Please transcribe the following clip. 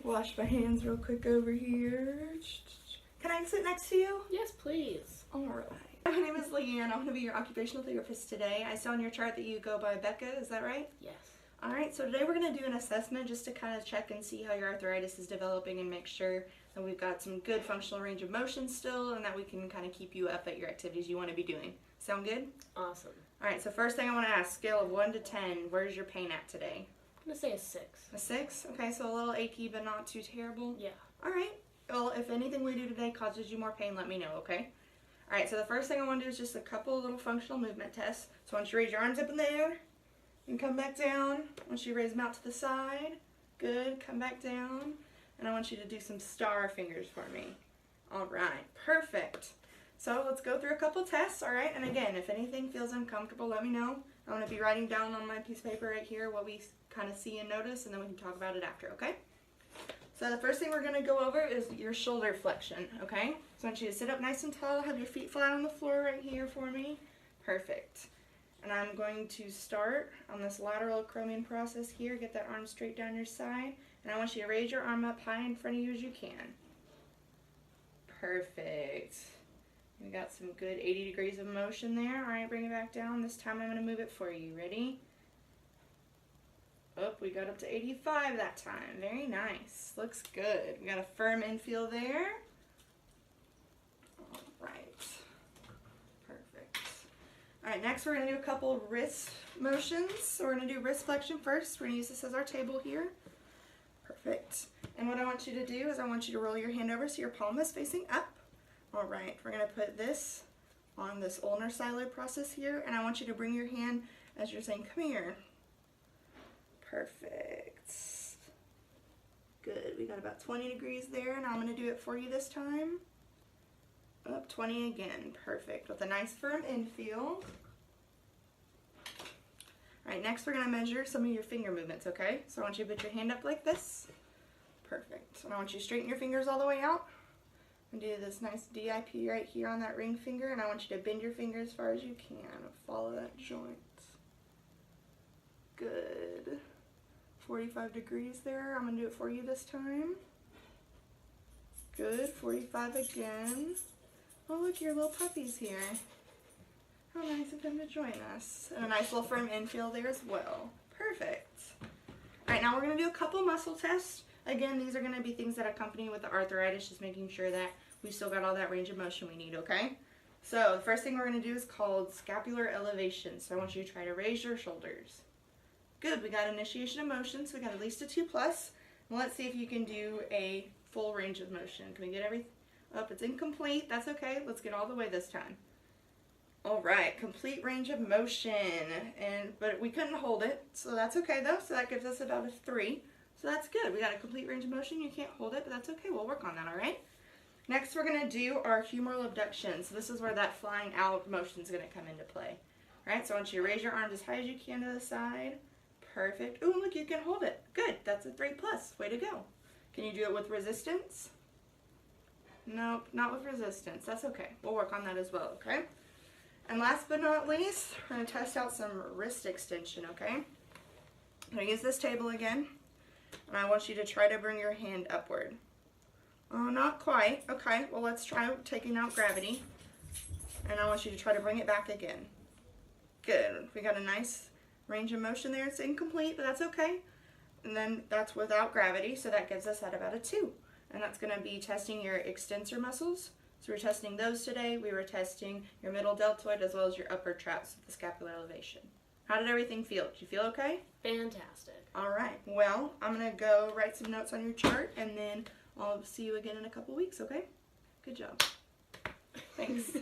Wash my hands real quick over here. Can I sit next to you? Yes, please. All right. My name is Leanne. I'm going to be your occupational therapist today. I saw on your chart that you go by Becca. Is that right? Yes. All right. So today we're going to do an assessment just to kind of check and see how your arthritis is developing and make sure that we've got some good functional range of motion still and that we can kind of keep you up at your activities you want to be doing. Sound good? Awesome. All right. So first thing I want to ask, scale of 1 to 10, where's your pain at today? I'm going to say a 6. A 6? Okay. So a little achy but not too terrible. Yeah. All right. Well, if anything we do today causes you more pain, let me know, okay? All right, so the first thing I want to do is just a couple of little functional movement tests. So I want you to raise your arms up in the air and come back down. I want you to raise them out to the side. Good, come back down. And I want you to do some star fingers for me. All right, perfect. So let's go through a couple tests, all right? And again, if anything feels uncomfortable, let me know. I'm going to be writing down on my piece of paper right here what we kind of see and notice, and then we can talk about it after, okay? So the first thing we're going to go over is your shoulder flexion, okay? So I want you to sit up nice and tall, have your feet flat on the floor right here for me. Perfect. And I'm going to start on this lateral acromion process here, get that arm straight down your side, and I want you to raise your arm up high in front of you as you can. Perfect. We got some good 80 degrees of motion there. All right, bring it back down. This time I'm going to move it for you. Ready? Oh, we got up to 85 that time. Very nice. Looks good. We got a firm infield there. All right. Perfect. All right, next we're going to do a couple wrist motions. So we're going to do wrist flexion first. We're going to use this as our table here. Perfect. And what I want you to do is I want you to roll your hand over so your palm is facing up. All right, we're going to put this on this ulnar styloid process here, and I want you to bring your hand as you're saying, come here. Perfect. Good. We got about 20 degrees there, and I'm going to do it for you this time. Up 20 again. Perfect. With a nice firm infield. Alright, next we're going to measure some of your finger movements, okay? So I want you to put your hand up like this. Perfect. And I want you to straighten your fingers all the way out. And do this nice DIP right here on that ring finger, and I want you to bend your finger as far as you can. Follow that joint. Good. 45 degrees there. I'm going to do it for you this time. Good. 45 again. Oh, look, your little puppy's here. How nice of him to join us. And a nice little firm infield there as well. Perfect. All right, now we're going to do a couple muscle tests. Again, these are going to be things that accompany with the arthritis, just making sure that we still got all that range of motion we need, okay? So the first thing we're going to do is called scapular elevation. So I want you to try to raise your shoulders. Good, we got initiation of motion, so we got at least a 2+. And let's see if you can do a full range of motion. Can we get everything up? It's incomplete, that's okay. Let's get all the way this time. All right, complete range of motion. But we couldn't hold it, so that's okay though. So that gives us about a 3. So that's good. We got a complete range of motion. You can't hold it, but that's okay. We'll work on that, all right? Next, we're going to do our humeral abduction. So this is where that flying out motion is going to come into play. All right, so I want you to raise your arms as high as you can to the side. Perfect. Ooh, look, you can hold it. Good. That's a 3+. Way to go. Can you do it with resistance? Nope, not with resistance. That's okay. We'll work on that as well, okay? And last but not least, we're going to test out some wrist extension, okay? I'm going to use this table again, and I want you to try to bring your hand upward. Oh, not quite. Okay, well, let's try taking out gravity, and I want you to try to bring it back again. Good. We got a nice range of motion there. It's incomplete, but that's okay. And then that's without gravity, so that gives us at about a 2. And that's going to be testing your extensor muscles. So we're testing those today. We were testing your middle deltoid as well as your upper traps with the scapular elevation. How did everything feel? Did you feel okay? Fantastic. All right. Well, I'm going to go write some notes on your chart, and then I'll see you again in a couple weeks, okay? Good job. Thanks.